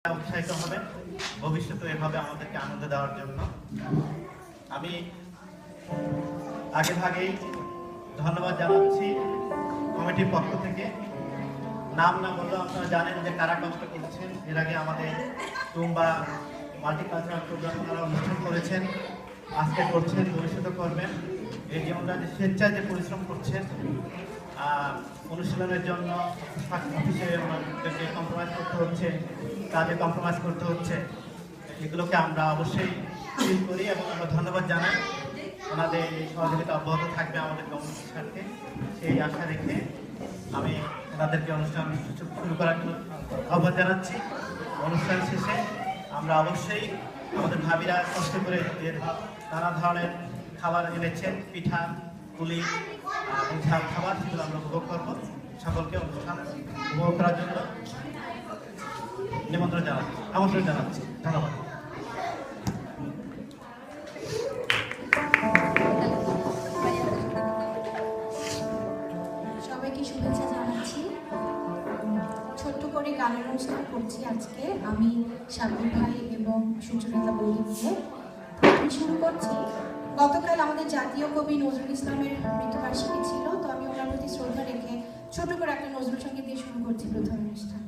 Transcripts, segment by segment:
উৎসাহিত হবে ভবিষ্যতে এভাবে আমাদেরকে আনন্দ দেওয়ার জন্য। আমি আগে ভাগেই ধন্যবাদ জানাচ্ছি কমিটির পক্ষ থেকে। নাম না বললেও আপনারা জানেন যে কারা কষ্ট করছেন। এর আগে আমাদের টুম্বা মাল্টিকালচারাল প্রোগ্রাম তারা অনুষ্ঠান করেছেন, আজকে করছেন, ভবিষ্যতে করবেন। এই যে ওনারা স্বেচ্ছায় যে পরিশ্রম করছেন অনুশীলনের জন্য, অফিসে ওনাদেরকে কম্প্রোমাইজ করতে হচ্ছে, কাজে কম্প্রোমাইজ করতে হচ্ছে, এগুলোকে আমরা অবশ্যই ফিল করি এবং আমরা ধন্যবাদ জানাই। ওনাদের এই সহযোগিতা অব্যাহত থাকবে আমাদের কমিটির সাথে, সেই আশা রেখে আমি ওনাদেরকে অনুষ্ঠান শুরু করার জন্য আহ্বান জানাচ্ছি। অনুষ্ঠান শেষে আমরা অবশ্যই আমাদের ভাবিরা কষ্ট করে নানা ধরনের খাবার এনেছেন, পিঠা, পুলি এবং ঝাল খাবার, সেগুলো আমরা উপভোগ করবো। সকলকে অনুষ্ঠান উপভোগ করার জন্য আমন্ত্রণ জানাচ্ছি। ধন্যবাদ। সবাইকে শুভেচ্ছা জানাচ্ছি। ছোট্ট করে গানের অনুষ্ঠান করছি আজকে আমি, সাবির ভাই এবং সুচরিতা বৌদি মিলে। আমি শুরু করছি। গতকাল আমাদের জাতীয় কবি নজরুল ইসলামের মৃত্যুবার্ষিকী ছিল, তো আমি ওনার প্রতি শ্রদ্ধা রেখে ছোট করে একটা নজরুল সঙ্গীত দিয়ে শুরু করছি প্রথম অনুষ্ঠান।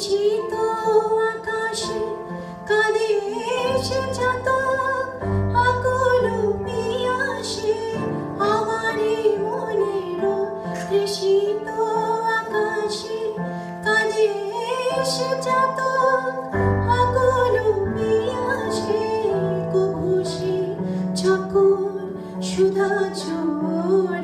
শীত আকাশে কাঁদে এসে যত আকুল পিয়াসে, আমারই মনের তৃষিত আকাশে কাঁদে এসে যত আকুল পিয়াসে, কবু সে চকর সুধা চোর